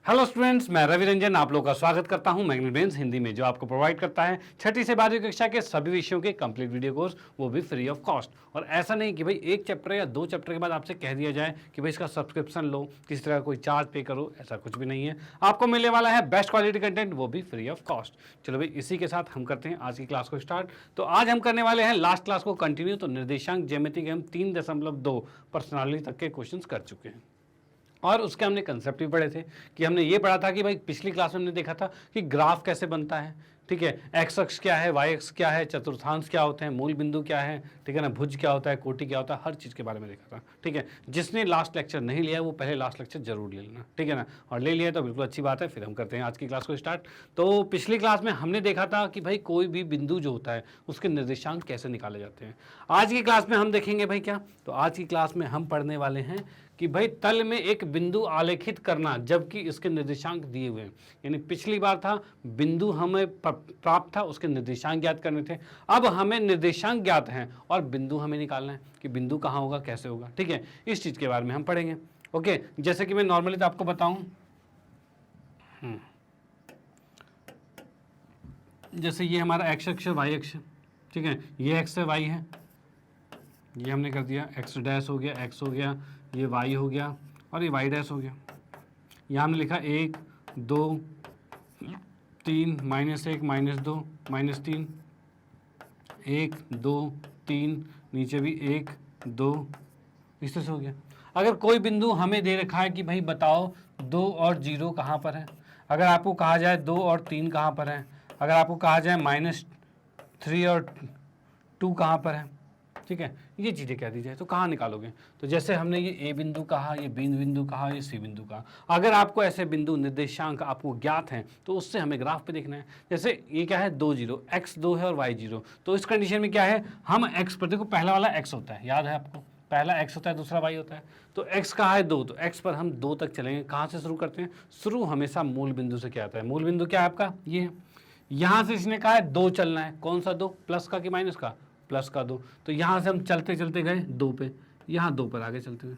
Hello students, मैं रवि रंजन आप लोगों का स्वागत करता हूं मैग्नेट ब्रेन्स हिंदी में, जो आपको प्रोवाइड करता है छठी से 12वीं कक्षा के सभी विषयों के कंप्लीट वीडियो कोर्स, वो भी फ्री ऑफ कॉस्ट। और ऐसा नहीं कि भाई एक चैप्टर या दो चैप्टर के बाद आपसे कह दिया जाए कि भाई इसका सब्सक्रिप्शन लो, किसी तरह का कोई चार्ज पे करो, ऐसा कुछ भी नहीं है। आपको मिलने वाला है बेस्ट क्वालिटी कंटेंट, वो भी फ्री ऑफ कॉस्ट। चलो भाई, इसी के साथ हम करते हैं आज की क्लास को स्टार्ट। तो आज हम करने वाले हैं लास्ट क्लास को कंटिन्यू। तो निर्देशांक ज्यामिति के हम 3.2 पर्सनालिटी तक के क्वेश्चन कर चुके हैं और उसके हमने कंसेप्ट भी पढ़े थे कि हमने ये पढ़ा था कि भाई पिछली क्लास में हमने देखा था कि ग्राफ कैसे बनता है। ठीक है, एक्स अक्ष क्या है, वाई अक्ष क्या है, चतुर्थांश क्या होते हैं, मूल बिंदु क्या है, ठीक है ना, भुज क्या होता है, कोटि क्या होता है, हर चीज़ के बारे में देखा था। ठीक है, जिसने लास्ट लेक्चर नहीं लिया वो पहले लास्ट लेक्चर जरूर ले लेना, ठीक है ना, और ले लिया तो बिल्कुल अच्छी बात है। फिर हम करते हैं आज की क्लास को स्टार्ट। तो पिछली क्लास में हमने देखा था कि भाई कोई भी बिंदु जो होता है उसके निर्देशांक कैसे निकाले जाते हैं। आज की क्लास में हम देखेंगे भाई क्या, तो आज की क्लास में हम पढ़ने वाले हैं कि भाई तल में एक बिंदु आलेखित करना जबकि इसके निर्देशांक दिए हुए हैं। यानी पिछली बार था बिंदु हमें प्राप्त था, उसके निर्देशांक ज्ञात करने थे। अब हमें निर्देशांक ज्ञात हैं और बिंदु हमें निकालना है कि बिंदु कहाँ होगा, कैसे होगा। ठीक है, इस चीज के बारे में हम पढ़ेंगे। ओके, जैसे कि मैं नॉर्मली तो आपको बताऊं, जैसे ये हमारा एक्स अक्ष है, वाई अक्ष, ठीक है, ये एक्स है, वाई है, ये हमने कर दिया, एक्स डैश हो गया, एक्स हो गया, ये वाई हो गया और ये वाई डैश हो गया। यहाँ हमने लिखा 1 2 3 -1 -2 -3 1 2 3, नीचे भी 1 2, इस तरह से हो गया। अगर कोई बिंदु हमें दे रखा है कि भाई बताओ 2 और 0 कहाँ पर है, अगर आपको कहा जाए 2 और 3 कहाँ पर है, अगर आपको कहा जाए -3 और 2 कहाँ पर है, ठीक है, ये चीज़ें कह दी जाए तो कहाँ निकालोगे। तो जैसे हमने ये ए बिंदु कहा, ये बी बिंदु कहा, ये सी बिंदु कहा। अगर आपको ऐसे बिंदु निर्देशांक आपको ज्ञात हैं तो उससे हमें ग्राफ पे देखना है। जैसे ये क्या है, 2 0, एक्स 2 है और वाई 0। तो इस कंडीशन में क्या है, हम एक्स पर, देखो पहला वाला एक्स होता है, याद है आपको, पहला एक्स होता है, दूसरा वाई होता है। तो एक्स कहाँ है, 2, तो एक्स पर हम 2 तक चलेंगे। कहाँ से शुरू करते हैं, शुरू हमेशा मूल बिंदु से क्या आता है, मूल बिंदु क्या है आपका, ये है। यहाँ से इसने कहा है 2 चलना है, कौन सा 2, प्लस का कि माइनस का, प्लस का 2। तो यहाँ से हम चलते चलते गए 2 पे, यहाँ 2 पर आगे चलते हुए,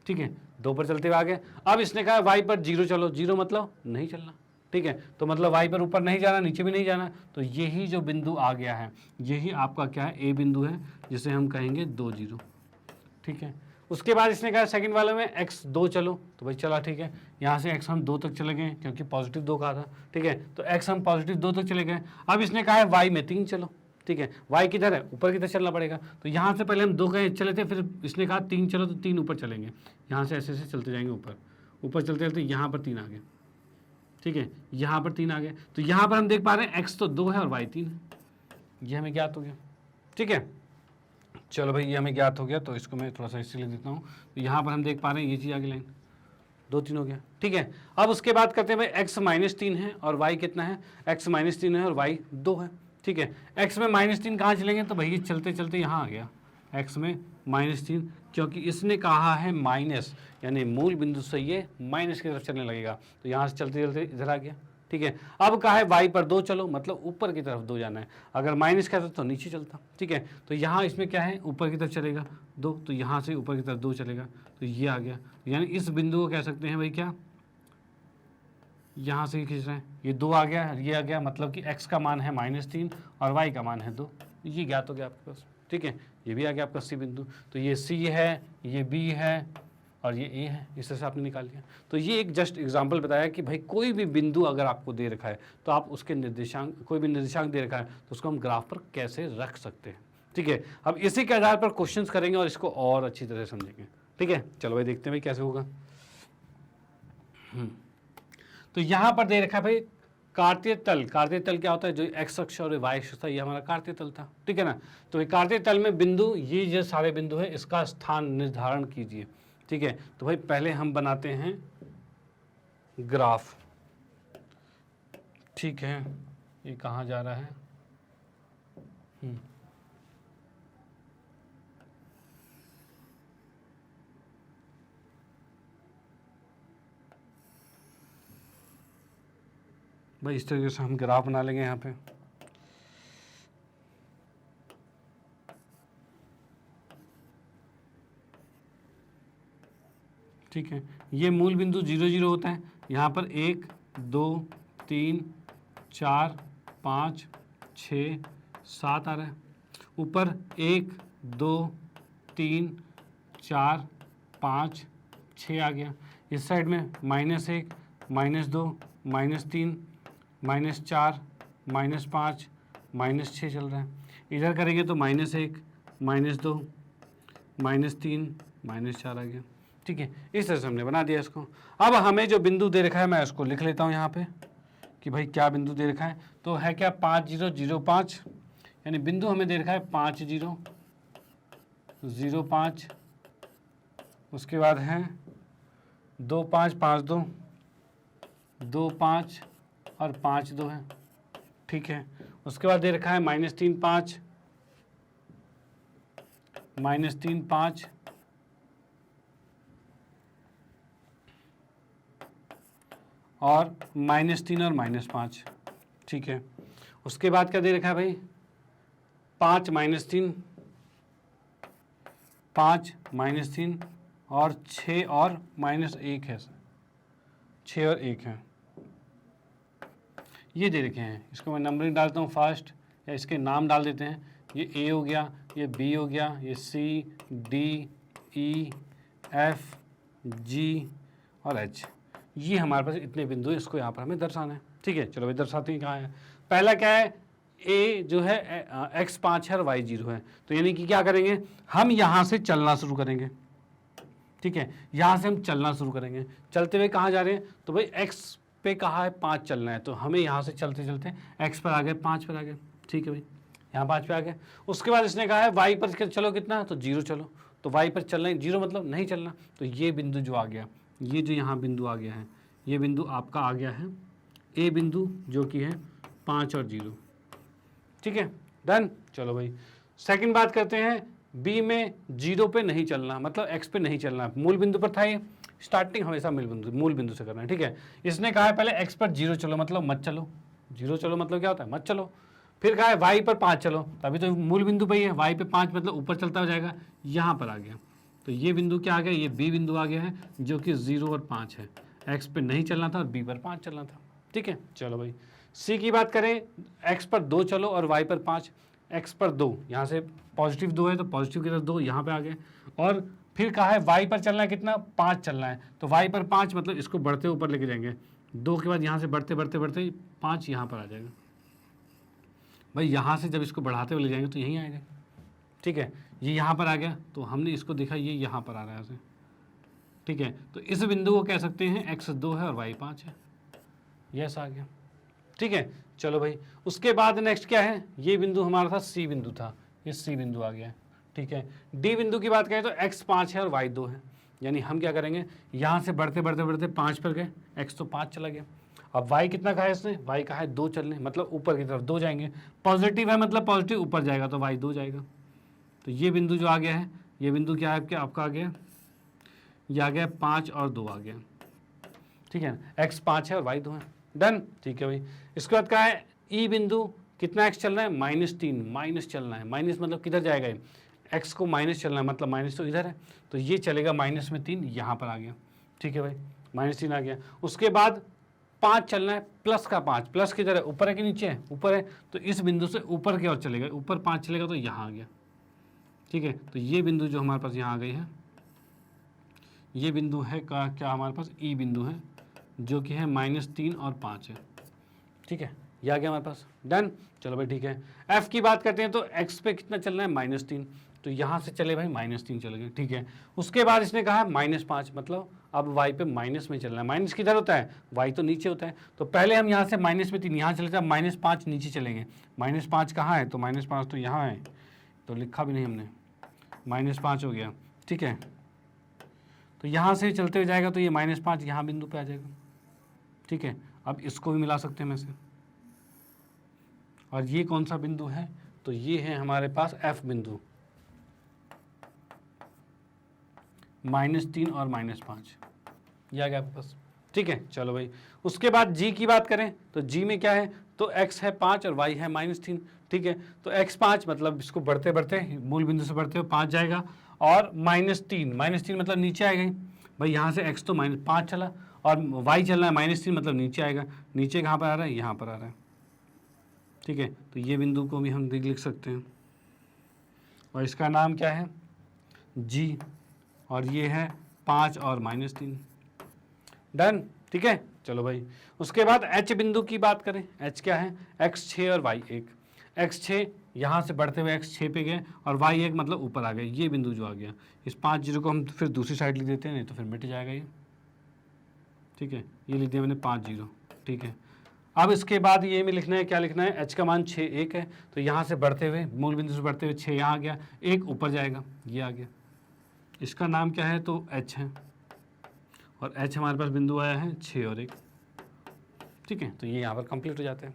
ठीक है, 2 पर चलते हुए आगे। अब इसने कहा वाई पर 0 चलो, 0 मतलब नहीं चलना, ठीक है, तो मतलब वाई पर ऊपर नहीं जाना, नीचे भी नहीं जाना। तो यही जो बिंदु आ गया है, यही आपका क्या है, ए बिंदु है, जिसे हम कहेंगे 2 0। ठीक है, उसके बाद इसने कहा सेकंड वाले में x 2 चलो, तो भाई चला, ठीक है, यहाँ से x हम 2 तक चले गए क्योंकि पॉजिटिव 2 कहा था। ठीक है, तो x हम पॉजिटिव 2 तक चले गए। अब इसने कहा है y में 3 चलो, ठीक है, y किधर है, ऊपर की तरफ चलना पड़ेगा। तो यहाँ से पहले हम 2 गए चले थे, फिर इसने कहा 3 चलो, तो 3 ऊपर चलेंगे, यहाँ से ऐसे ऐसे चलते जाएंगे ऊपर, ऊपर चलते चलते यहाँ पर 3 आ गए, ठीक है, यहाँ पर 3 आ गए। तो यहाँ पर हम देख पा रहे हैं x तो 2 है और y 3 है, ये हमें ज्ञात हो गया। ठीक है, चलो भाई ये हमें ज्ञात हो गया, तो इसको मैं थोड़ा सा इससे लिख देता हूँ। तो यहाँ पर हम देख पा रहे हैं ये चीज़ आगे लाइन 2 3 हो गया। ठीक है, अब उसके बाद करते हैं भाई x -3 है और y कितना है, x -3 है और y 2 है। ठीक है, x में -3 कहाँ चलेंगे, तो भाई चलते चलते यहाँ आ गया x में -3, क्योंकि इसने कहा है माइनस, यानी मूल बिंदु से ये माइनस की तरफ चलने लगेगा। तो यहाँ से चलते चलते इधर आ गया। ठीक है, अब कहा है y पर 2 चलो, मतलब ऊपर की तरफ 2 जाना है। अगर माइनस कहता तो नीचे चलता। ठीक है, तो यहाँ इसमें क्या है, ऊपर की तरफ चलेगा 2, तो यहाँ से ऊपर की तरफ 2 चलेगा, तो ये आ गया। यानी इस बिंदु को कह सकते हैं भाई क्या, यहाँ से खींच रहे हैं, ये 2 आ गया, ये आ गया, मतलब कि x का मान है -3 और y का मान है 2। ये ज्ञात हो गया आपके पास। ठीक है, ये भी आ गया आपका C बिंदु। तो ये C है, ये B है और ये ए है, इस तरह से आपने निकाल लिया। तो ये एक जस्ट एग्जांपल बताया कि भाई कोई भी बिंदु अगर आपको दे रखा है तो आप उसके निर्देशांक, कोई भी निर्देशांक दे रखा है तो उसको हम ग्राफ पर कैसे रख सकते हैं। ठीक है, अब इसी के आधार पर क्वेश्चंस करेंगे और इसको और अच्छी तरह समझेंगे। ठीक है, चलो भाई देखते हैं भाई कैसे होगा। तो यहाँ पर दे रखा है भाई कार्तीय तल। कार्तीय तल क्या होता है, जो एक्स अक्ष और वाई अक्ष था, ये हमारा कार्तीय तल था। ठीक है ना, तो ये कार्तीय तल में बिंदु, ये जो सारे बिंदु है, इसका स्थान निर्धारण कीजिए। ठीक है, तो भाई पहले हम बनाते हैं ग्राफ। ठीक है, ये कहाँ जा रहा है, भाई इस तरीके से हम ग्राफ बना लेंगे यहाँ पे। ठीक है, ये मूल बिंदु 0 0 होता है, यहाँ पर 1 2 3 4 5 6 7 आ रहा है, ऊपर 1 2 3 4 5 6 आ गया, इस साइड में -1 -2 -3 -4 -5 -6 चल रहा है, इधर करेंगे तो -1 -2 -3 -4 आ गया। ठीक है, इस तरह से हमने बना दिया इसको। अब हमें जो बिंदु दे रखा है मैं उसको लिख लेता हूँ यहाँ पे कि भाई क्या बिंदु दे रखा है, तो है क्या 5 0 0 5, यानी बिंदु हमें दे रखा है 5 0 0 5, उसके बाद है 2 5 5 2 2 5 और 5 2 है। ठीक है, उसके बाद दे रखा है -3 5 -3 5 और -3 और -5। ठीक है, उसके बाद क्या दे रखा है भाई 5 -3 5 -3 और 6 और -1 है, 6 और 1 है, ये दे रखे हैं। इसको मैं नंबरिंग डालता हूँ फास्ट, या इसके नाम डाल देते हैं, ये ए हो गया, ये बी हो गया, ये C D E F G और एच, ये हमारे पास इतने बिंदु हैं, इसको यहाँ पर हमें दर्शाना है। ठीक है, चलो भाई दर्शाते हैं कहाँ है। पहला क्या है, ए जो है x 5 है और y 0 है, तो यानी कि क्या करेंगे हम यहाँ से चलना शुरू करेंगे। ठीक है, यहाँ से हम चलना शुरू करेंगे, चलते हुए कहाँ जा रहे हैं, तो भाई x पे कहा है 5 चलना है, तो हमें यहाँ से चलते चलते x पर आ गए 5 पर आ गए। ठीक है भाई, यहाँ 5 पे आ गए। उसके बाद इसने कहा है y पर चलो कितना, तो 0 चलो, तो y पर चलना है, 0 मतलब नहीं चलना, तो ये बिंदु जो आ गया, ये जो यहाँ बिंदु आ गया है, ये बिंदु आपका आ गया है ए बिंदु, जो कि है 5 और 0। ठीक है, डन। चलो भाई सेकंड बात करते हैं, बी में 0 पे नहीं चलना, मतलब x पे नहीं चलना, मूल बिंदु पर था ये, स्टार्टिंग हमेशा मूल बिंदु से करना है। ठीक है, इसने कहा है पहले x पर 0 चलो, मतलब मत चलो, 0 चलो मतलब क्या होता है, मत चलो। फिर कहा है y पर 5 चलो, अभी तो मूल बिंदु पे ही है, y पे 5 मतलब ऊपर चलता हो जाएगा, यहाँ पर आ गया, तो ये बिंदु क्या आ गया, ये बी बिंदु आ गया है, जो कि 0 और 5 है, x पे नहीं चलना था और b पर 5 चलना था। ठीक है, चलो भाई सी की बात करें, x पर 2 चलो और y पर 5, x पर 2, यहाँ से पॉजिटिव 2 है तो पॉजिटिव की तरफ 2 यहाँ पे आ गए, और फिर कहा है y पर चलना है कितना, 5 चलना है, तो y पर 5 मतलब इसको बढ़ते ऊपर लेके जाएंगे, 2 के बाद यहाँ से बढ़ते बढ़ते बढ़ते 5 यहाँ पर आ जाएगा। भाई यहाँ से जब इसको बढ़ाते हुए ले जाएंगे तो यहीं आएगा। ठीक है, ये यहाँ पर आ गया, तो हमने इसको देखा ये यहाँ पर आ रहा है ऐसे। ठीक है, तो इस बिंदु को कह सकते हैं x 2 है और y 5 है, यस आ गया। ठीक है, चलो भाई उसके बाद नेक्स्ट क्या है, ये बिंदु हमारा था सी बिंदु था, ये सी बिंदु आ गया है। ठीक है, डी बिंदु की बात करें तो x 5 है और y 2 है, यानी हम क्या करेंगे, यहाँ से बढ़ते बढ़ते बढ़ते 5 पर गए, x तो 5 चला गया। अब y कितना कहा है इसने, y कहा है 2 चलने, मतलब ऊपर की तरफ 2 जाएंगे, पॉजिटिव है मतलब पॉजिटिव ऊपर जाएगा तो y 2 जाएगा। तो ये बिंदु जो आ गया है, ये बिंदु क्या है आपका आ गया, ये आ गया 5 और 2 आ गया। ठीक है, x 5 है और y 2 है, डन। ठीक है भाई, इसके बाद कहा है ई बिंदु, कितना x चल रहा है, -3, माइनस चलना है, माइनस मतलब किधर जाएगा, x को माइनस चलना है, मतलब माइनस तो इधर है, तो ये चलेगा -3, यहाँ पर आ गया। ठीक है भाई, -3 आ गया। उसके बाद 5 चलना है, प्लस का 5, प्लस किधर है, ऊपर है कि नीचे है, ऊपर है, तो इस बिंदु से ऊपर की ओर चलेगा, ऊपर 5 चलेगा तो यहाँ आ गया। ठीक है, तो ये बिंदु जो हमारे पास यहाँ आ गई है, ये बिंदु है क्या हमारे पास ई बिंदु है, जो कि है -3 और 5 है। ठीक है, ये आ गया हमारे पास, डन। चलो भाई ठीक है, एफ की बात करते हैं तो एक्स पे कितना चलना है, -3, तो यहाँ से चले भाई -3 चले गए। ठीक है, उसके बाद इसने कहा -5, मतलब अब वाई पे माइनस में चलना है, माइनस किधर होता है, वाई तो नीचे होता है, तो पहले हम यहाँ से -3 यहाँ चले जाए, -5 नीचे चलेंगे, -5 कहाँ है, तो -5 तो यहाँ है, तो लिखा भी नहीं हमने, -5 हो गया। ठीक है, तो यहाँ से चलते हुए जाएगा तो ये -5 यहाँ बिंदु पे आ जाएगा। ठीक है, अब इसको भी मिला सकते हैं में से, और ये कौन सा बिंदु है, तो ये है हमारे पास एफ बिंदु, -3 और -5, ये आ गया आपके पास। ठीक है, चलो भाई उसके बाद जी की बात करें तो जी में क्या है, तो x है 5 और y है -3। ठीक है, तो x 5 मतलब इसको बढ़ते बढ़ते मूल बिंदु से बढ़ते हुए 5 जाएगा, और -3 मतलब नीचे आएगा, भाई यहाँ से x तो -5 चला और y चल रहा है -3, मतलब नीचे आएगा। नीचे कहाँ पर आ रहा है? यहाँ पर आ रहा है। ठीक है, तो ये बिंदु को भी हम लिख सकते हैं और इसका नाम क्या है? g, और ये है 5 और -3। डन। ठीक है, चलो भाई। उसके बाद h बिंदु की बात करें। h क्या है? x6 और y1। x6 यहाँ से बढ़ते हुए x6 पे गए और y1 मतलब ऊपर आ गए, ये बिंदु जो आ गया। इस 5 0 को हम फिर दूसरी साइड लिख देते हैं, नहीं तो फिर मिट जाएगा ये। ठीक है, ये लिख दिया मैंने 5 0। ठीक है, अब इसके बाद ये में लिखना है, क्या लिखना है? h का मान 6 1 है, तो यहाँ से बढ़ते हुए, मूल बिंदु से बढ़ते हुए 6 यहाँ आ गया, 1 ऊपर जाएगा, ये आ गया। इसका नाम क्या है? तो h है, और h हमारे पास बिंदु आया है 6 और 1। ठीक है, तो ये यहाँ पर कंप्लीट हो जाते हैं।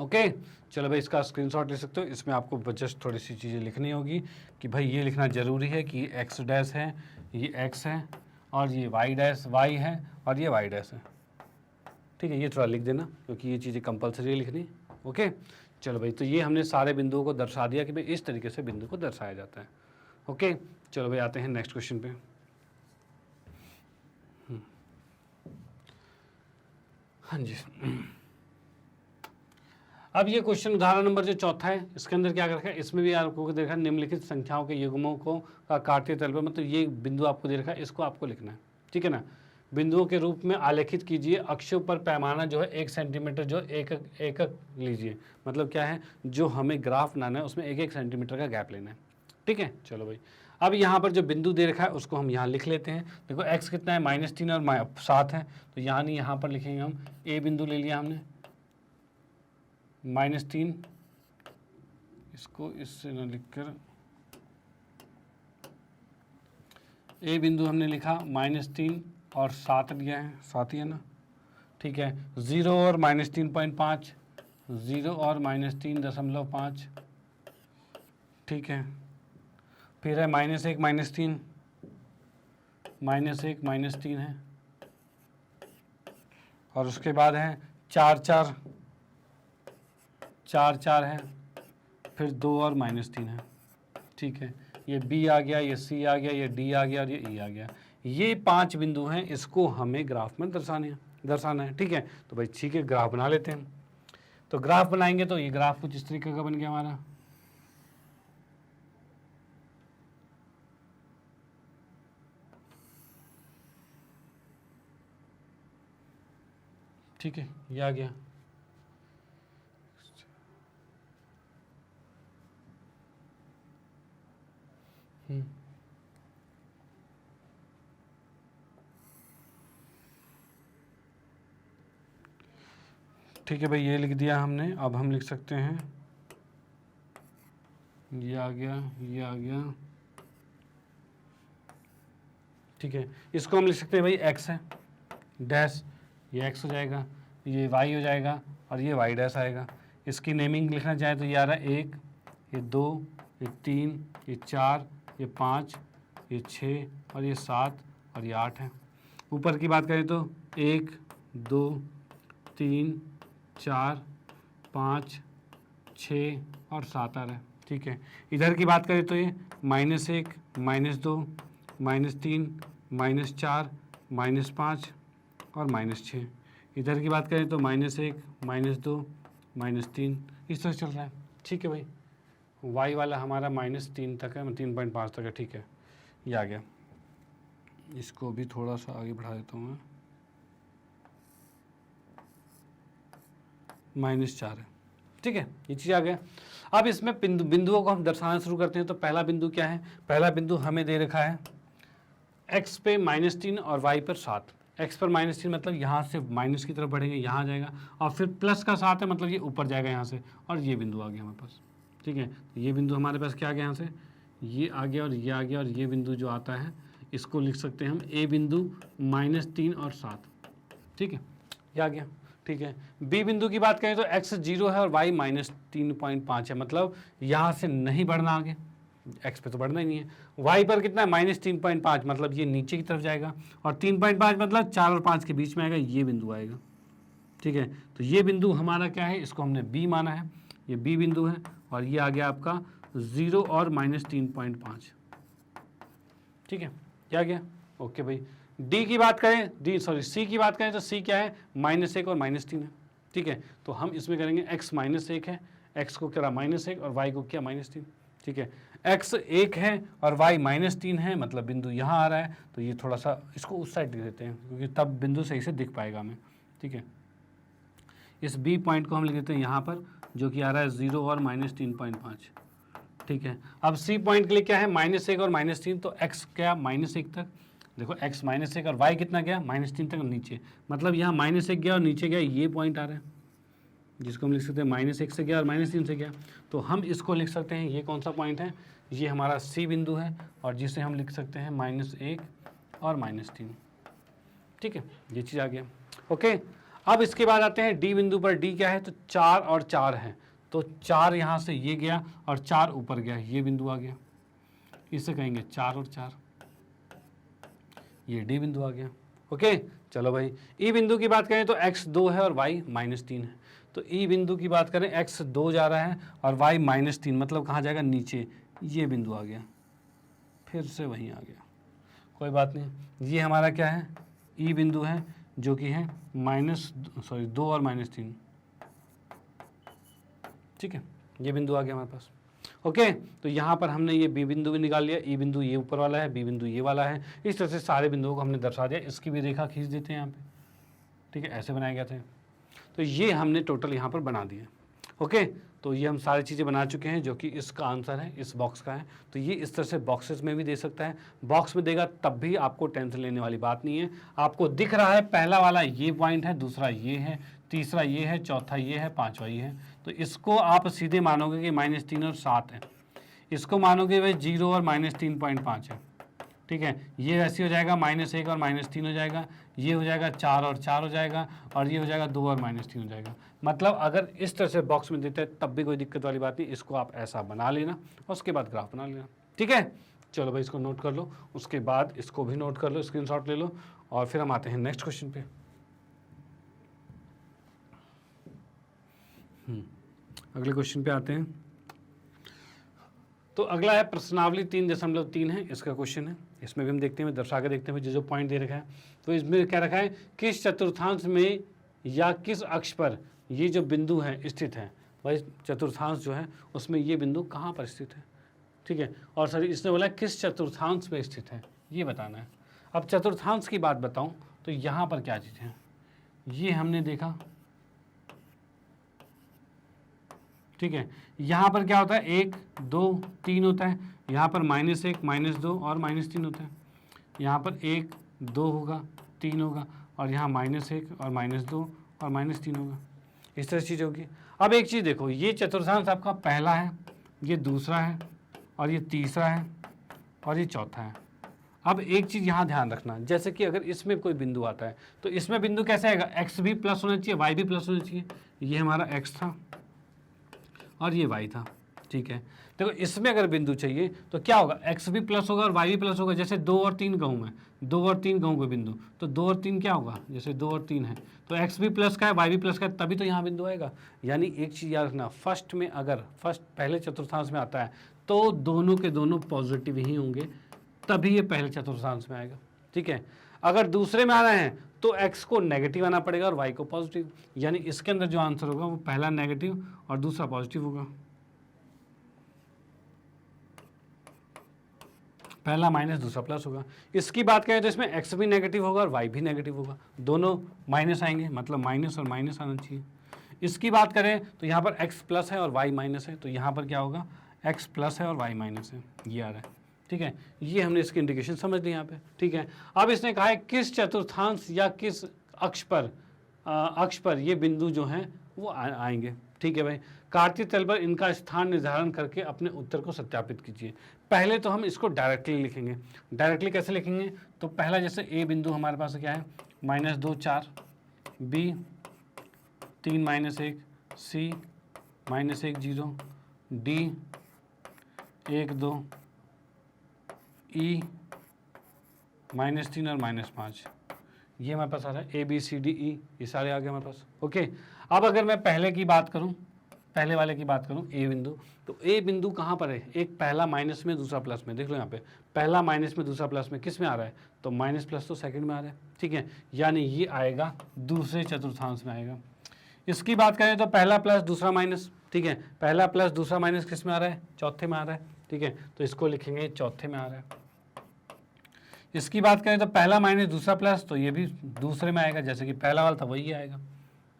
ओके, चलो भाई, इसका स्क्रीनशॉट ले सकते हो। इसमें आपको जस्ट थोड़ी सी चीज़ें लिखनी होगी कि भाई ये लिखना ज़रूरी है कि x डैश है, ये x है, और ये y डैश y है, और ये y डैश है। ठीक है, ये थोड़ा लिख देना क्योंकि ये चीज़ें कंपलसरी लिखनी। ओके, चलो भाई, तो ये हमने सारे बिंदुओं को दर्शा दिया कि भाई इस तरीके से बिंदु को दर्शाया जाता है। ओके, चलो भाई, आते हैं नेक्स्ट क्वेश्चन पे। हाँ जी, अब ये क्वेश्चन उदाहरण नंबर जो चौथा है, इसके अंदर क्या रखा है? इसमें भी आपको देखा निम्नलिखित संख्याओं के युग्मों को का काट्य तल पर, मतलब ये बिंदु आपको दे रखा है, इसको आपको लिखना है। ठीक है ना? बिंदुओं के रूप में आलेखित कीजिए। अक्षों पर पैमाना जो है 1 सेंटीमीटर जो एक लीजिए। मतलब क्या है? जो हमें ग्राफ बनाना है उसमें 1 सेंटीमीटर का गैप लेना है। ठीक है, चलो भाई, अब यहाँ पर जो बिंदु दे रखा है उसको हम यहाँ लिख लेते हैं। देखो x कितना है? -3 और 7 है, तो यहाँ नहीं, यहाँ पर लिखेंगे हम। a बिंदु ले लिया हमने -3, इसको इससे न लिखकर a बिंदु हमने लिखा -3 और 7 लिया है, 7 ही है ना? ठीक है, 0 और -3.5, 0 और -3.5। ठीक है, फिर है -1 -3, -1 -3 है, और उसके बाद है 4 4 4 4 है, फिर 2 और -3 है। ठीक है, ये B आ गया, ये C आ गया, ये D आ गया और ये E आ गया। ये 5 बिंदु हैं, इसको हमें ग्राफ में दर्शाना है। ठीक है, तो भाई ठीक है, ग्राफ बना लेते हैं। तो ग्राफ बनाएंगे तो ये ग्राफ कुछ इस तरीके का बन गया हमारा। ठीक है, ये आ गया। ठीक है भाई, ये लिख दिया हमने। अब हम लिख सकते हैं, ये आ गया, ये आ गया। ठीक है, इसको हम लिख सकते हैं भाई x है डैश, ये x हो जाएगा, ये y हो जाएगा, और ये y डैश आएगा। इसकी नेमिंग लिखना चाहे तो ये आ रहा है 1, ये 2, ये 3, ये 4, ये 5, ये 6 और ये 7 और ये 8 है। ऊपर की बात करें तो 1 2 3 4 5 6 और 7 आ रहा है। ठीक है, इधर की बात करें तो ये -1 -2 -3 -4 -5 और -6। इधर की बात करें तो -1 -2 -3, इस तरह चल रहा है। ठीक है भाई, y वाला हमारा -3 तक है, 3.5 तक है। ठीक है, ये आ गया। इसको भी थोड़ा सा आगे बढ़ा देता हूँ मैं, -4 है। ठीक है, ये चीज़ आ गया। अब इसमें बिंदुओं को हम दर्शाना शुरू करते हैं। तो पहला बिंदु क्या है? पहला बिंदु हमें दे रखा है x पे -3 और y पर 7। x पर -3 मतलब यहाँ से माइनस की तरफ बढ़ेंगे, यहाँ आ जाएगा, और फिर प्लस का 7 है मतलब ये ऊपर जाएगा यहाँ से, और ये बिंदु आ गया हमारे पास। ठीक है, तो ये बिंदु हमारे पास क्या आ गया? यहाँ से ये आ गया और ये आ गया, और ये बिंदु जो आता है इसको लिख सकते हैं हम a बिंदु -3 और 7। ठीक है, ये आ गया। ठीक है, बी बिंदु की बात करें तो x 0 है और y -3.5 है, मतलब यहाँ से नहीं बढ़ना आगे, x पे तो बढ़ना ही नहीं है। y पर कितना है? -3.5, मतलब ये नीचे की तरफ जाएगा, और 3.5 मतलब 4 और 5 के बीच में आएगा, ये बिंदु आएगा। ठीक है, तो ये बिंदु हमारा क्या है? इसको हमने b माना है, ये b बिंदु है, और ये आ गया आपका 0 और -3.5। ठीक है, क्या गया? ओके भाई, डी की बात करें, सी की बात करें तो सी क्या है, -1 और -3 है, ठीक है। तो हम इसमें करेंगे x -1 है, x को करा -1 और y को किया -3, ठीक है। x 1 है और y -3 है, मतलब बिंदु यहाँ आ रहा है, तो ये थोड़ा सा इसको उस साइड लिख देते हैं क्योंकि तब बिंदु सही से दिख पाएगा हमें, ठीक है। इस b पॉइंट को हम लिख देते हैं यहाँ पर, जो कि आ रहा है 0 और -3.5, ठीक है। अब c पॉइंट के लिए क्या है, -1 और -3, तो x क्या -1 तक, देखो x -1 और y कितना गया, -3 तक नीचे, मतलब यहाँ -1 गया और नीचे गया, ये पॉइंट आ रहा है जिसको हम लिख सकते हैं -1 से गया और -3 से गया। तो हम इसको लिख सकते हैं, ये कौन सा पॉइंट है, ये हमारा c बिंदु है और जिसे हम लिख सकते हैं -1 और -3, ठीक है। ये चीज़ आ गया, ओके। अब इसके बाद आते हैं डी बिंदु पर, डी क्या है, तो 4 और 4 है, तो 4 यहाँ से ये गया और 4 ऊपर गया, ये बिंदु आ गया, इसे कहेंगे 4 और 4, ये डी बिंदु आ गया, ओके। चलो भाई, ई बिंदु की बात करें तो x 2 है और y -3 है, तो ई बिंदु की बात करें x 2 जा रहा है और y -3, मतलब कहाँ जाएगा, नीचे, ये बिंदु आ गया, फिर से वहीं आ गया, कोई बात नहीं। ये हमारा क्या है, ई बिंदु है जो कि है 2 और -3, ठीक है, ये बिंदु आ गया हमारे पास, ओके। तो यहाँ पर हमने ये बी बिंदु भी निकाल लिया, ई बिंदु ये ऊपर वाला है, बी बिंदु ये वाला है, इस तरह से सारे बिंदुओं को हमने दर्शा दिया। इसकी भी रेखा खींच देते हैं यहाँ पे, ठीक है, ऐसे बनाए गए थे, तो ये हमने टोटल यहाँ पर बना दिया, ओके। तो ये हम सारी चीज़ें बना चुके हैं जो कि इसका आंसर है, इस बॉक्स का है। तो ये इस तरह से बॉक्सेस में भी दे सकता है, बॉक्स में देगा तब भी आपको टेंशन लेने वाली बात नहीं है। आपको दिख रहा है पहला वाला ये पॉइंट है, दूसरा ये है, तीसरा ये है, चौथा ये है, पांचवा ये है, तो इसको आप सीधे मानोगे कि -3 और 7 है, इसको मानोगे भाई 0 और -3.5 है, ठीक है। ये वैसे हो जाएगा -1 और -3 हो जाएगा, ये हो जाएगा 4 और 4 हो जाएगा, और ये हो जाएगा 2 और -3 हो जाएगा। मतलब अगर इस तरह से बॉक्स में देते हैं तब भी कोई दिक्कत वाली बात नहीं, इसको आप ऐसा बना लेना और उसके बाद ग्राफ बना लेना, ठीक है। चलो भाई, इसको नोट कर लो, उसके बाद इसको भी नोट कर लो, स्क्रीनशॉट ले लो, और फिर हम आते हैं नेक्स्ट क्वेश्चन पे। अगले क्वेश्चन पे आते हैं। तो अगला है प्रश्नावली 3.3 है, इसका क्वेश्चन है। इसमें भी हम देखते हैं, दर्शा के देखते हैं जो पॉइंट दे रखा है। तो इसमें क्या रखा है, किस चतुर्थांश में या किस अक्ष पर ये जो बिंदु है स्थित है। भाई चतुर्थांश जो है उसमें ये बिंदु कहाँ पर स्थित है, ठीक है। और सर इसने बोला किस चतुर्थांश में स्थित है, ये बताना है। अब चतुर्थांश की बात बताऊँ तो यहाँ पर क्या चीज़ है, ये हमने देखा, ठीक है। यहाँ पर क्या होता है, 1 2 3 होता है, यहाँ पर -1 -2 और -3 होता है, यहाँ पर 1 2 होगा, 3 होगा, और यहाँ -1 और -2 और -3 होगा, इस तरह चीज़ होगी। अब एक चीज़ देखो, ये चतुर्थांश आपका पहला है, ये दूसरा है, और ये तीसरा है, और ये चौथा है। अब एक चीज़ यहाँ ध्यान रखना, जैसे कि अगर इसमें कोई बिंदु आता है तो इसमें बिंदु कैसे आएगा, x भी प्लस होना चाहिए, y भी प्लस होना चाहिए। ये हमारा x था और ये y था, ठीक है। देखो इसमें अगर बिंदु चाहिए तो क्या होगा, x भी प्लस होगा और y भी प्लस होगा। जैसे 2 और 3 कहूँ मैं, 2 और 3 कहूँ कोई बिंदु, तो 2 और 3 क्या होगा, जैसे 2 और 3 है तो x भी प्लस का है, y भी प्लस का है, तभी तो यहाँ बिंदु आएगा। यानी एक चीज़ याद रखना, फर्स्ट में अगर पहले चतुर्थांश में आता है तो दोनों के दोनों पॉजिटिव ही होंगे, तभी ये पहले चतुर्थांश में आएगा, ठीक है। अगर दूसरे में आ रहे हैं तो x को नेगेटिव आना पड़ेगा और y को पॉजिटिव, यानी इसके अंदर जो आंसर होगा वो पहला नेगेटिव और दूसरा पॉजिटिव होगा। पहला माइनस दूसरा प्लस होगा। इसकी बात करें तो इसमें x भी नेगेटिव होगा और y भी नेगेटिव होगा, दोनों माइनस आएंगे, मतलब माइनस और माइनस आना चाहिए। इसकी बात करें तो यहाँ पर x प्लस है और y माइनस है, तो यहाँ पर क्या होगा, x प्लस है और y माइनस है, ये आ रहा है, ठीक है। ये हमने इसकी इंडिकेशन समझ ली यहाँ पे, ठीक है। अब इसने कहा है किस चतुर्थांश या किस अक्ष पर ये बिंदु जो हैं वो आएंगे, ठीक है भाई। कार्तीय तल पर इनका स्थान निर्धारण करके अपने उत्तर को सत्यापित कीजिए। पहले तो हम इसको डायरेक्टली लिखेंगे। डायरेक्टली कैसे लिखेंगे, तो पहला जैसे ए बिंदु हमारे पास क्या है, -2 4, बी 3 -1, सी -1 0, डी 1 2, ई -3 और -5, ये हमारे पास आ रहा है। A B C D E, ये सारे आ गए हमारे पास, ओके। अब अगर मैं पहले की बात करूं, पहले वाले की बात करूं ए बिंदु, तो ए बिंदु कहाँ पर है, एक पहला माइनस में दूसरा प्लस में, देख लो यहाँ पे पहला माइनस में दूसरा प्लस में, किस में आ रहा है, तो माइनस प्लस तो सेकंड में आ रहा है, ठीक है, यानी ये आएगा दूसरे चतुर्थांश में आएगा। इसकी बात करें तो पहला प्लस दूसरा माइनस, ठीक है, पहला प्लस दूसरा माइनस किस में आ रहा है, चौथे में आ रहा है, ठीक है, तो इसको लिखेंगे चौथे में आ रहा है। इसकी बात करें तो पहला माइनस दूसरा प्लस, तो ये भी दूसरे में आएगा, जैसे कि पहला वाला था वही आएगा,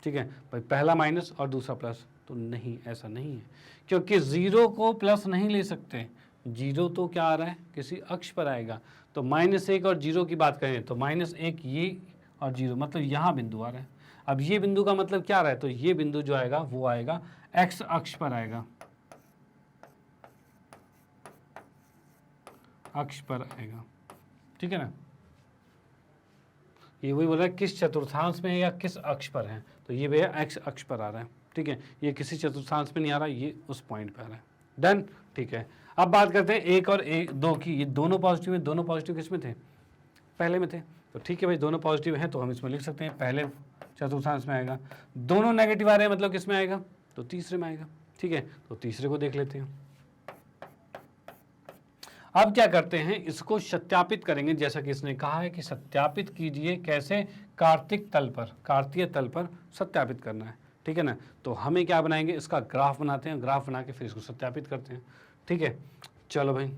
ठीक है भाई, पहला माइनस और दूसरा प्लस, तो नहीं, ऐसा नहीं है, क्योंकि जीरो को प्लस नहीं ले सकते, जीरो तो क्या आ रहा है, किसी अक्ष पर आएगा, तो -1 और जीरो की बात करें तो -1 ये और जीरो, मतलब यहाँ बिंदु आ रहा है। अब ये बिंदु का मतलब क्या आ रहा है, तो ये बिंदु जो आएगा वो आएगा एक्स अक्ष पर आएगा, अक्ष पर आएगा, ठीक है ना, ये वही बोल रहा है किस चतुर्थांश में है या किस अक्ष पर है, तो ये भैया एक्स अक्ष पर आ रहा है, ठीक है, ये किसी चतुर्थांश में नहीं आ रहा, ये उस पॉइंट पर आ रहा है। डन, ठीक है। अब बात करते हैं एक और एक दो की, ये दोनों पॉजिटिव है, दोनों पॉजिटिव किस में थे, पहले में थे, तो ठीक है भाई, दोनों पॉजिटिव हैं तो हम इसमें लिख सकते हैं पहले चतुर्थांश में आएगा। दोनों नेगेटिव आ रहे हैं मतलब किस में आएगा, तो तीसरे में आएगा, ठीक है, तो तीसरे को देख लेते हैं। अब क्या करते हैं, इसको सत्यापित करेंगे, जैसा कि इसने कहा है कि सत्यापित कीजिए, कैसे, कार्तिक तल पर, कार्तीय तल पर सत्यापित करना है, ठीक है ना, तो हमें क्या बनाएंगे, इसका ग्राफ बनाते हैं, ग्राफ बना के फिर इसको सत्यापित करते हैं, ठीक है, चलो भाई।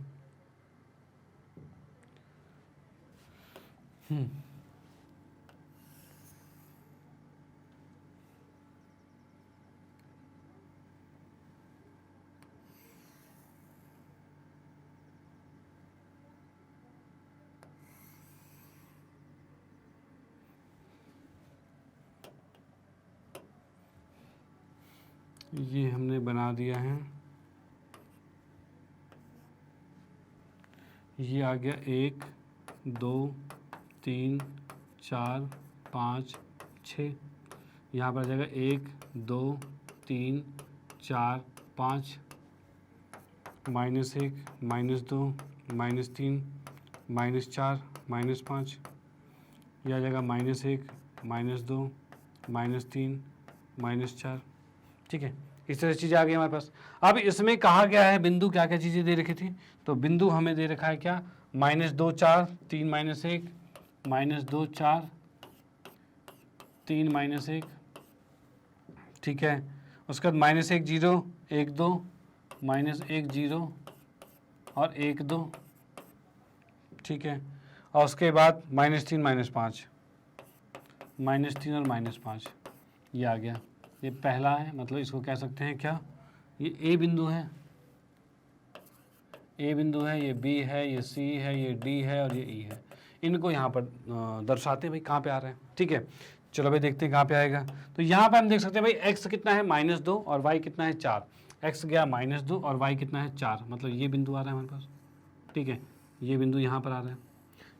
ये हमने बना दिया है, ये आ गया 1 2 3 4 5 6, यहाँ पर आ जाएगा 1 2 3 4 5, -1 -2 -3 -4 -5, यह आ जाएगा -1 -2 -3 -4, ठीक है, इस तरह चीज़ें आ गई हमारे पास। अब इसमें कहा गया है बिंदु, क्या क्या चीज़ें दे रखी थी, तो बिंदु हमें दे रखा है क्या, -2 4 3 -1 -2 4 3 -1, ठीक है, उसके बाद -1 0 1 2 -1 0 और 1 2, ठीक है, और उसके बाद -3 -5, -3 और -5, ये आ गया, ये पहला है, मतलब इसको कह सकते हैं क्या, ये ए बिंदु है, ए बिंदु है, ये बी है, ये सी है, ये डी है और ये ई है, इनको यहाँ पर दर्शाते हैं भाई कहाँ पे आ रहे हैं, ठीक है, चलो भाई देखते हैं कहाँ पे आएगा। तो यहाँ पे हम देख सकते हैं भाई x कितना है -2 और y कितना है 4, x गया -2 और y कितना है 4, मतलब ये बिंदु आ रहा है हमारे पास, ठीक है, ये बिंदु यहाँ पर आ रहा है,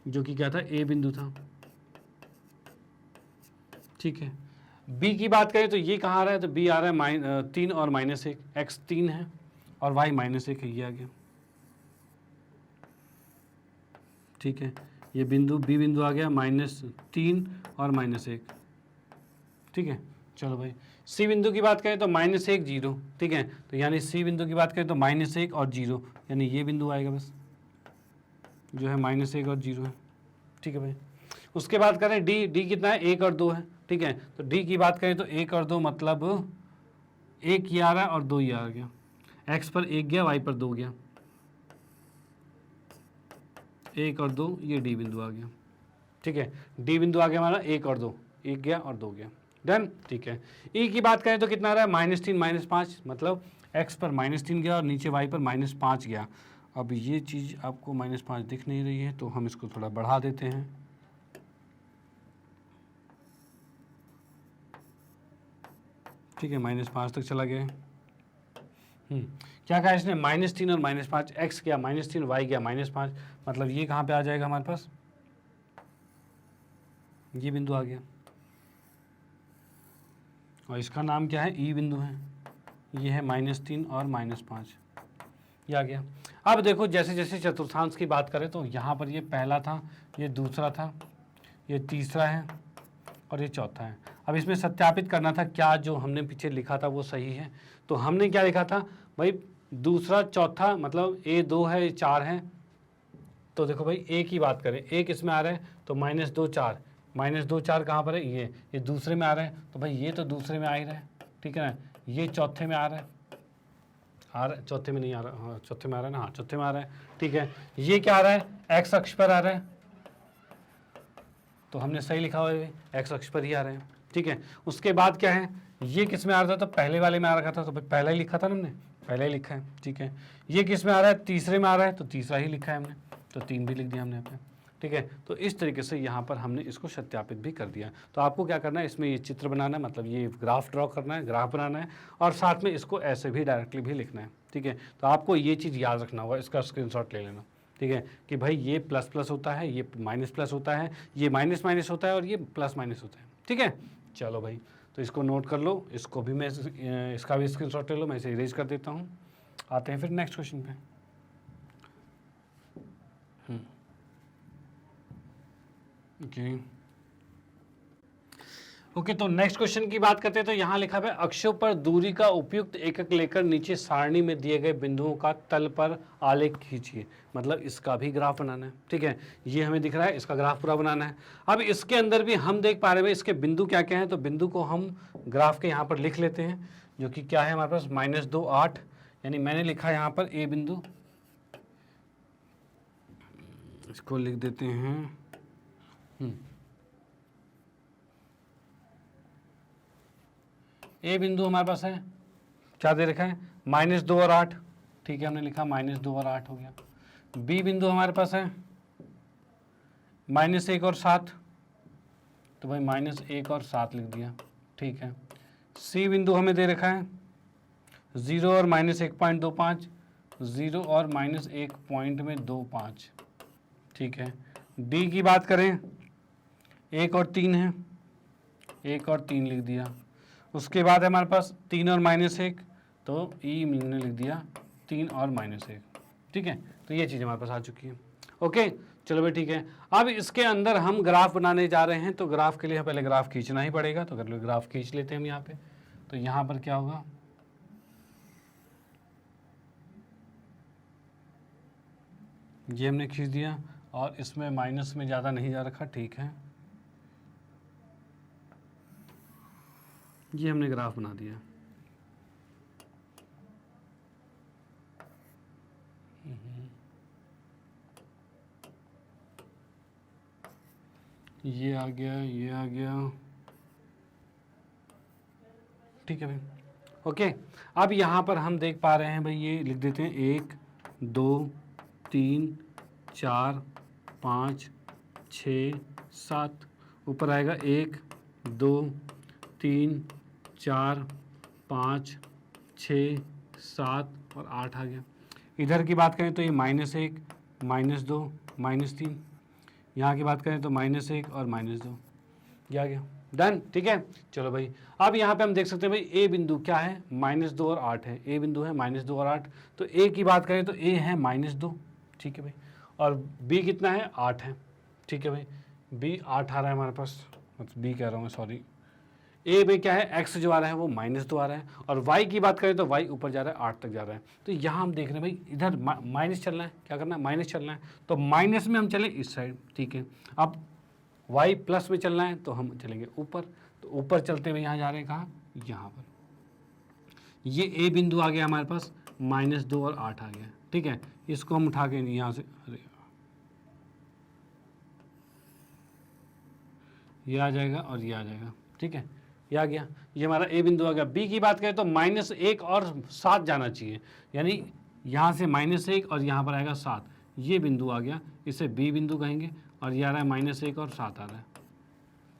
जो कि क्या था, ए बिंदु था, ठीक है। b की बात करें तो ये कहाँ आ रहा है, तो b आ रहा है 3 और -1, x 3 है और y -1 है, ये आ गया, ठीक है, ये बिंदु b बिंदु आ गया -3 और -1, ठीक है। चलो भाई c बिंदु की बात करें तो -1 0, ठीक है, तो यानी c बिंदु की बात करें तो -1 और 0, यानी ये बिंदु आएगा बस, जो है -1 और 0 है, ठीक है भाई। उसके बाद करें d कितना है, 1 और 2 है, ठीक है, तो d की बात करें तो 1 और 2 मतलब 1 ये आ रहा है और 2 ये आ गया, x पर 1 गया, y पर 2 गया, 1 और 2, ये d बिंदु आ गया, ठीक है, d बिंदु आ गया हमारा 1 और 2, 1 गया और 2 गया, डन, ठीक है। e की बात करें तो कितना आ रहा है, -3 -5, मतलब x पर -3 गया और नीचे y पर -5 गया। अब ये चीज़ आपको -5 दिख नहीं रही है, तो हम इसको थोड़ा बढ़ा देते हैं, ठीक है, -5 तक चला गया। क्या कहा इसने, -3 और -5, x गया -3, y गया -5, मतलब ये कहाँ पे आ जाएगा हमारे पास, ये बिंदु आ गया, और इसका नाम क्या है, ई बिंदु है, ये है -3 और -5, ये आ गया। अब देखो जैसे जैसे चतुर्थांश की बात करें तो यहाँ पर ये पहला था, ये दूसरा था, ये तीसरा है और ये चौथा है। अब इसमें सत्यापित करना था क्या जो हमने पीछे लिखा था वो सही है। तो हमने क्या लिखा था भाई, दूसरा चौथा मतलब A2 है, ये 4 है। तो देखो भाई A की बात करें, A किस में आ रहा है, तो -2 4, -2 4 कहाँ पर है, ये दूसरे में आ रहा है। तो भाई ये तो दूसरे में आ ही रहा है, ठीक है ना। ये चौथे में आ रहा है, चौथे में नहीं आ रहा, हाँ चौथे में आ रहा है ना, हाँ चौथे में आ रहा है, ठीक है। ये क्या आ रहा है, एक्स अक्ष पर आ रहा है, तो हमने सही लिखा हुआ है, एक्स अक्ष पर ही आ रहे हैं, ठीक है। उसके बाद क्या है, ये किस में आ रहा था, तो पहले वाले में आ रखा था, तो भाई पहला ही लिखा था ना हमने, पहला ही लिखा है, ठीक है। ये किस में आ रहा है, तीसरे में आ रहा है, तो तीसरा ही लिखा है हमने, तो 3 भी लिख दिया हमने यहाँ पे, ठीक है। तो इस तरीके से यहाँ पर हमने इसको सत्यापित भी कर दिया। तो आपको क्या करना है, इसमें ये चित्र बनाना है, मतलब ये ग्राफ ड्रॉ करना है, ग्राफ बनाना है, और साथ में इसको ऐसे भी डायरेक्टली भी लिखना है, ठीक है। तो आपको ये चीज़ याद रखना होगा, इसका स्क्रीनशॉट ले लेना, ठीक है, कि भाई ये प्लस प्लस होता है, ये माइनस प्लस होता है, ये माइनस माइनस होता है, और ये प्लस माइनस होता है, ठीक है। चलो भाई, तो इसको नोट कर लो, इसको भी मैं इसका भी स्क्रीनशॉट ले लो, मैं इसे इरेज कर देता हूँ। आते हैं फिर नेक्स्ट क्वेश्चन पे। ओके, तो नेक्स्ट क्वेश्चन की बात करते हैं। तो यहाँ लिखा है अक्षों पर दूरी का उपयुक्त एकक लेकर नीचे सारणी में दिए गए बिंदुओं का तल पर आलेख खींचिए। मतलब इसका भी ग्राफ बनाना है, ठीक है। ये हमें दिख रहा है, इसका ग्राफ पूरा बनाना है। अब इसके अंदर भी हम देख पा रहे हैं इसके बिंदु क्या क्या हैं। तो बिंदु को हम ग्राफ के यहाँ पर लिख लेते हैं, जो कि क्या है हमारे पास -2 8, यानी मैंने लिखा है यहाँ पर ए बिंदु, इसको लिख देते हैं ए बिंदु हमारे पास है, क्या दे रखा है, -2 और 8, ठीक है, हमने लिखा -2 और 8 हो गया। बी बिंदु हमारे पास है -1 और 7, तो भाई -1 और 7 लिख दिया, ठीक है। सी बिंदु हमें दे रखा है 0 और -1.25, 0 और -1.25, ठीक है। डी की बात करें, 1 और 3 है, 1 और 3 लिख दिया। उसके बाद है हमारे पास 3 और -1, तो ई मैंने लिख दिया 3 और -1, ठीक है। तो ये चीज़ हमारे पास आ चुकी है। ओके, चलो भाई ठीक है। अब इसके अंदर हम ग्राफ बनाने जा रहे हैं, तो ग्राफ के लिए पहले ग्राफ खींचना ही पड़ेगा। तो अगर ग्राफ खींच लेते हैं हम यहाँ पे, तो यहाँ पर क्या होगा, ये हमने खींच दिया, और इसमें माइनस में ज़्यादा नहीं जा रखा, ठीक है। ये हमने ग्राफ बना दिया। ये आ गया, ये आ गया, ठीक है भाई। ओके, अब यहाँ पर हम देख पा रहे हैं भाई, ये लिख देते हैं 1 2 3 4 5 6 7, ऊपर आएगा 1 2 3 4 5 6 7 और 8 आ गया। इधर की बात करें तो ये -1 -2 -3, यहाँ की बात करें तो -1 और -2, ये आ गया, डन, ठीक है। चलो भाई, अब यहाँ पे हम देख सकते हैं भाई ए बिंदु क्या है, -2 और 8 है, ए बिंदु है -2 और 8। तो ए की बात करें तो ए है -2, ठीक है भाई, और बी कितना है, 8 है, ठीक है भाई। बी 8 आ रहा है हमारे पास, मतलब बी कह रहा हूँ मैं, सॉरी। ए में क्या है, एक्स जो आ रहा है वो -2 आ रहा है, और वाई की बात करें तो वाई ऊपर जा रहा है, 8 तक जा रहा है। तो यहाँ हम देख रहे हैं भाई, इधर माइनस चलना है, क्या करना है, माइनस चलना है। तो माइनस में हम चले इस साइड, ठीक है। अब वाई प्लस में चलना है, तो हम चलेंगे ऊपर। तो ऊपर चलते हुए यहाँ जा रहे हैं, कहाँ, यहाँ पर। ये ए बिंदु आ गया हमारे पास, -2 और 8 आ गया, ठीक है। इसको हम उठा के यहाँ से, अरे ये आ जाएगा और ये आ जाएगा, ठीक है, ये आ गया, ये हमारा ए बिंदु आ गया। बी की बात करें तो -1 और 7 जाना चाहिए, यानी यहाँ से -1 और यहाँ पर आएगा 7, ये बिंदु आ गया, इसे बी बिंदु कहेंगे। और ये आ रहा है -1 और 7 आ रहा है,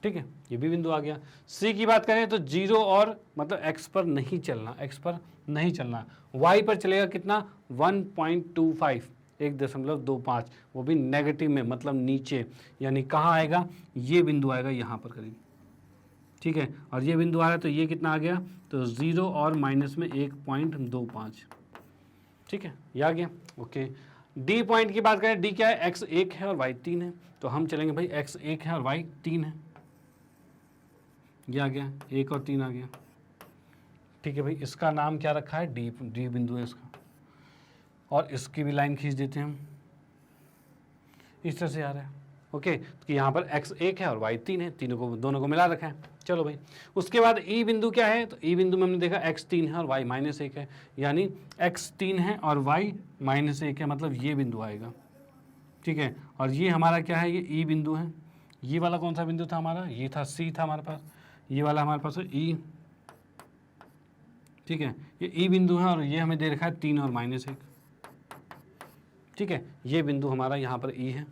ठीक है, ये भी बिंदु आ गया। सी की बात करें तो 0 और मतलब एक्स पर नहीं चलना, एक्स पर नहीं चलना, वाई पर चलेगा कितना, 1.25, 1.25, वो भी नेगेटिव में, मतलब नीचे, यानी कहाँ आएगा, ये बिंदु आएगा यहाँ पर करीब, ठीक है। और ये बिंदु आ रहा है, तो ये कितना आ गया, तो 0 और माइनस में 1.25, ठीक है, ये आ गया। ओके, डी पॉइंट की बात करें, डी क्या है, एक्स 1 है और वाई 3 है। तो हम चलेंगे भाई, एक्स 1 है और वाई 3 है, ये आ गया, 1 और 3 आ गया। ठीक है भाई, इसका नाम क्या रखा है, डी बिंदु है इसका, और इसकी भी लाइन खींच देते हैं हम, इस तरह से आ रहा है। ओके, तो यहाँ पर x 1 है और y 3 है, दोनों को मिला रखा है। चलो भाई, उसके बाद ई बिंदु क्या है, तो ई बिंदु में हमने देखा x 3 है और y -1 है, यानी x 3 है और y -1 है, मतलब ये बिंदु आएगा। ठीक है, और ये हमारा क्या है, ये ई बिंदु है। ये वाला कौन सा बिंदु था हमारा, ये था C था हमारे पास, ये वाला हमारे पास है E। ठीक है, ये ई बिंदु है और ये हमें दे रखा है 3 और -1। ठीक है, ये बिंदु हमारा यहाँ पर E है,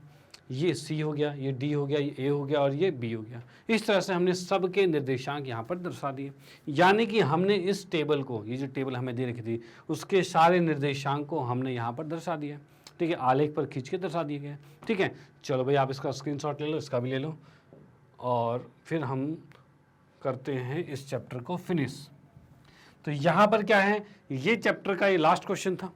ये C हो गया, ये D हो गया, ये A हो गया और ये B हो गया। इस तरह से हमने सबके निर्देशांक यहाँ पर दर्शा दिए, यानी कि हमने इस टेबल को, ये जो टेबल हमें दे रखी थी, उसके सारे निर्देशांक को हमने यहाँ पर दर्शा दिया। ठीक है, आलेख पर खींच के दर्शा दिए गए। ठीक है, चलो भाई आप इसका स्क्रीनशॉट ले लो, इसका भी ले लो, और फिर हम करते हैं इस चैप्टर को फिनिश। तो यहाँ पर क्या है, ये चैप्टर का ये लास्ट क्वेश्चन था।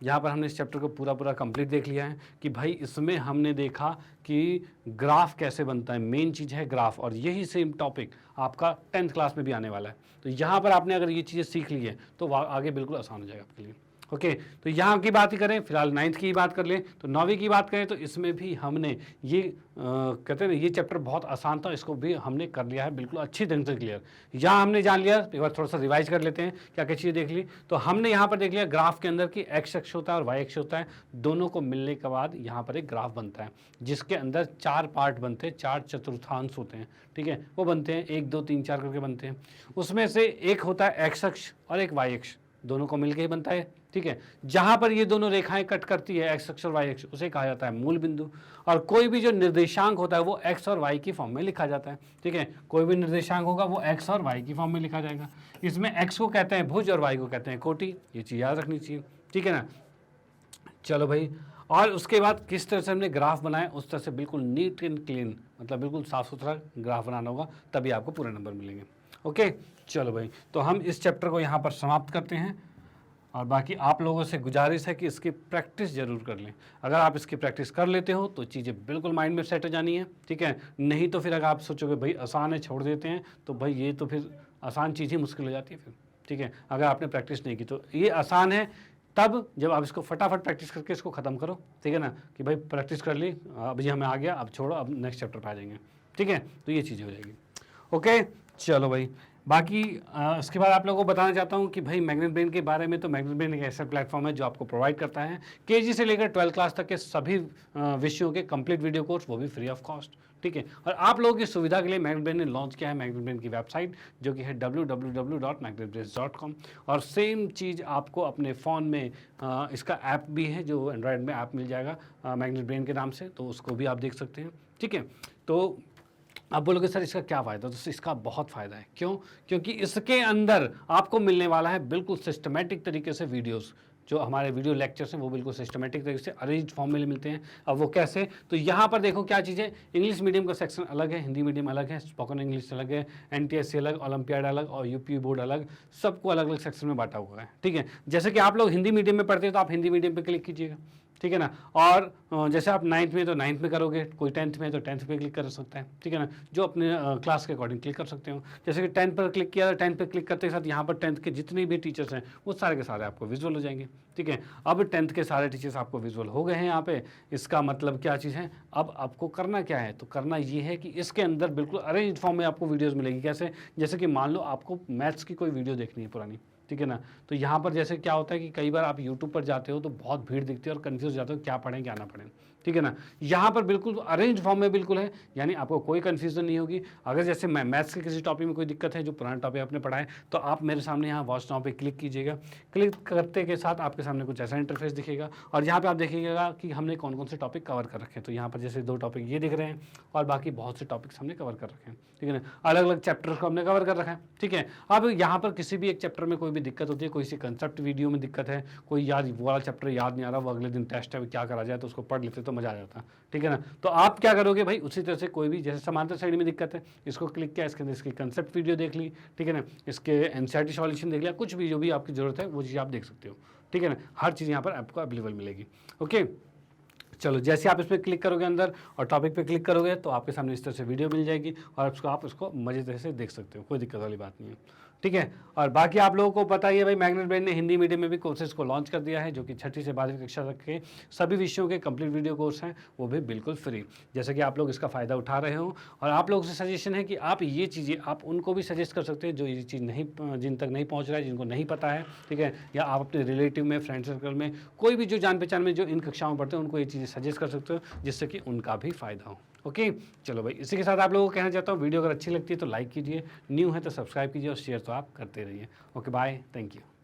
यहाँ पर हमने इस चैप्टर को पूरा कंप्लीट देख लिया है कि भाई इसमें हमने देखा कि ग्राफ कैसे बनता है, मेन चीज़ है ग्राफ, और यही सेम टॉपिक आपका 10th क्लास में भी आने वाला है। तो यहाँ पर आपने अगर ये चीज़ें सीख ली है तो आगे बिल्कुल आसान हो जाएगा आपके लिए। ओके, तो यहाँ की बात ही करें, फिलहाल 9th की बात कर लें, तो 9वीं की बात करें तो इसमें भी हमने ये कहते हैं ना, ये चैप्टर बहुत आसान था, इसको भी हमने कर लिया है बिल्कुल अच्छी ढंग से क्लियर। यहाँ हमने जान लिया, एक बार थोड़ा सा रिवाइज कर लेते हैं क्या क्या चीज़ें देख ली। तो हमने यहाँ पर देख लिया ग्राफ के अंदर कि x अक्ष होता है और y अक्ष होता है, दोनों को मिलने के बाद यहाँ पर एक ग्राफ बनता है, जिसके अंदर 4 पार्ट बनते हैं, 4 चतुर्थांश होते हैं। ठीक है, वो बनते हैं 1 2 3 4 करके बनते हैं। उसमें से एक होता है x अक्ष और एक y अक्ष, दोनों को मिलकर ही बनता है। ठीक है, जहां पर ये दोनों रेखाएं कट करती है, x अक्ष और y अक्ष, उसे कहा जाता है मूल बिंदु। और कोई भी जो निर्देशांक होता है वो x और y की फॉर्म में लिखा जाता है। ठीक है, कोई भी निर्देशांक होगा वो x और y की फॉर्म में लिखा जाएगा। इसमें x को कहते हैं भुज और y को कहते हैं कोटि, ये चीज़ याद रखनी चाहिए। ठीक है ना, चलो भाई, और उसके बाद किस तरह से हमने ग्राफ बनाया, उस तरह से बिल्कुल नीट एंड क्लीन, मतलब बिल्कुल साफ सुथरा ग्राफ बनाना होगा, तभी आपको पूरे नंबर मिलेंगे। ओके, चलो भाई, तो हम इस चैप्टर को यहाँ पर समाप्त करते हैं, और बाकी आप लोगों से गुजारिश है कि इसकी प्रैक्टिस ज़रूर कर लें। अगर आप इसकी प्रैक्टिस कर लेते हो तो चीज़ें बिल्कुल माइंड में सेट हो जानी है। ठीक है, नहीं तो फिर अगर आप सोचोगे भाई आसान है छोड़ देते हैं, तो भाई ये तो फिर आसान चीज़ ही मुश्किल हो जाती है फिर। ठीक है, अगर आपने प्रैक्टिस नहीं की तो ये आसान है तब जब आप इसको फटाफट प्रैक्टिस करके इसको ख़त्म करो। ठीक है ना, कि भाई प्रैक्टिस कर ली, अब ये हमें आ गया, अब छोड़ो, अब नेक्स्ट चैप्टर पर आ जाएंगे। ठीक है, तो ये चीज़ें हो जाएगी। ओके, चलो भाई, बाकी इसके बाद आप लोगों को बताना चाहता हूँ कि भाई मैग्नेट ब्रेन के बारे में, तो मैग्नेट ब्रेन एक ऐसा प्लेटफॉर्म है जो आपको प्रोवाइड करता है केजी से लेकर 12th क्लास तक के सभी विषयों के कंप्लीट वीडियो कोर्स, वो भी फ्री ऑफ कॉस्ट। ठीक है, और आप लोगों की सुविधा के लिए मैग्नेट ब्रेन ने लॉन्च किया है मैग्नेट ब्रेन की वेबसाइट, जो कि है www.magnetbrains.com। और सेम चीज़ आपको अपने फ़ोन में इसका ऐप भी है, जो एंड्रॉयड में ऐप मिल जाएगा मैग्नेट ब्रेन के नाम से, तो उसको भी आप देख सकते हैं। ठीक है, तो आप बोलोगे सर इसका क्या फ़ायदा, तो इसका बहुत फ़ायदा है। क्यों? क्योंकि इसके अंदर आपको मिलने वाला है बिल्कुल सिस्टमेटिक तरीके से वीडियोस, जो हमारे वीडियो लेक्चर्स हैं वो बिल्कुल सिस्टमेटिक तरीके से अरेंज फॉर्म में मिलते हैं। अब वो कैसे, तो यहाँ पर देखो क्या चीज़ है, इंग्लिश मीडियम का सेक्शन अलग है, हिंदी मीडियम अलग है, स्पोकन इंग्लिश अलग है, NTSC अलग, ओलंपियाड अलग और यूपी बोर्ड अलग, सबको अलग अलग सेक्शन में बांटा हुआ है। ठीक है, जैसे कि आप लोग हिंदी मीडियम में पढ़ते हैं तो आप हिंदी मीडियम पर क्लिक कीजिएगा। ठीक है ना, और जैसे आप 9th में तो 9th में करोगे, कोई 10th में तो 10th पे क्लिक कर सकता है। ठीक है ना, जो अपने क्लास के अकॉर्डिंग क्लिक कर सकते हो। जैसे कि 10th पर क्लिक किया, 10th पे क्लिक करते के साथ यहाँ पर 10th के जितने भी टीचर्स हैं वो सारे के सारे आपको विजुअल हो जाएंगे। ठीक है, अब 10th के सारे टीचर्स आपको विजुअल हो गए हैं यहाँ पे। इसका मतलब क्या चीज़ है, अब आपको करना क्या है, तो करना ये है कि इसके अंदर बिल्कुल अरेंज फॉर्म में आपको वीडियोज़ मिलेगी। कैसे, जैसे कि मान लो आपको मैथ्स की कोई वीडियो देखनी है पुरानी, ठीक है ना, तो यहाँ पर जैसे क्या होता है कि कई बार आप YouTube पर जाते हो तो बहुत भीड़ दिखती है और कंफ्यूज जाते हो क्या पढ़ें क्या ना पढ़ें। ठीक है ना, यहाँ पर बिल्कुल अरेंज फॉर्म में बिल्कुल है, यानी आपको कोई कन्फ्यूजन नहीं होगी। अगर जैसे मैथ्स के किसी टॉपिक में कोई दिक्कत है, जो पुराना टॉपिक आपने पढ़ा है, तो आप मेरे सामने यहाँ वॉच नाउ पे क्लिक कीजिएगा। क्लिक करते के साथ आपके सामने कुछ ऐसा इंटरफेस दिखेगा, और यहाँ पे आप देखिएगा कि हमने कौन कौन से टॉपिक कवर कर रखे हैं। तो यहाँ पर जैसे 2 टॉपिक ये दिख रहे हैं, और बाकी बहुत से टॉपिक्स हमने कवर कर रखे हैं। ठीक है ना, अलग अलग चैप्टर्स को हमने कवर कर रखा है। ठीक है, अब यहाँ पर किसी भी एक चैप्टर में कोई भी दिक्कत होती है, कोई सी कंसेप्ट वीडियो में दिक्कत है, कोई याद वो वाला चैप्टर याद नहीं आ रहा, वो अगले दिन टेस्ट है, क्या करा जाए, तो उसको पढ़ लेते तो मजा आ जाता। ठीक है ना, तो आप क्या करोगे भाई, उसी तरह से कोई भी जैसे समांतर श्रेणी में दिक्कत है, इसको क्लिक किया, इसके अंदर इसकी कंसेप्ट वीडियो देख ली। ठीक है ना, इसके NCERT सॉल्यूशन देख लिया, कुछ भी जो भी आपकी जरूरत है वो चीज़ आप देख सकते हो। ठीक है ना, हर चीज़ यहाँ पर आपको अवेलेबल मिलेगी। ओके, चलो, जैसे आप इस पर क्लिक करोगे अंदर और टॉपिक पे क्लिक करोगे तो आपके सामने इस तरह से वीडियो मिल जाएगी और आप उसको मज़े से देख सकते हो, कोई दिक्कत वाली बात नहीं है। ठीक है, और बाकी आप लोगों को पता ही है भाई, मैग्नेट ब्रेन ने हिंदी मीडियम में भी कोर्सेज को लॉन्च कर दिया है, जो कि 6ठी से 12वीं कक्षा तक के सभी विषयों के कंप्लीट वीडियो कोर्स हैं, वो भी बिल्कुल फ्री। जैसे कि आप लोग इसका फ़ायदा उठा रहे हो, और आप लोगों से सजेशन है कि आप ये चीज़ें आप उनको भी सजेस्ट कर सकते हैं जो ये चीज़ नहीं, जिन तक नहीं पहुँच रहा है, जिनको नहीं पता है। ठीक है, या आप अपने रिलेटिव में, फ्रेंड सर्कल में, कोई भी जो जान पहचान में जो इन कक्षाओं में पढ़ते हैं, उनको ये चीज़ें सजेस्ट कर सकते हो, जिससे कि उनका भी फ़ायदा हो। ओके, चलो भाई, इसी के साथ आप लोगों को कहना चाहता हूँ, वीडियो अगर अच्छी लगती है तो लाइक कीजिए, न्यू है तो सब्सक्राइब कीजिए और शेयर तो आप करते रहिए। Okay, bye, thank you.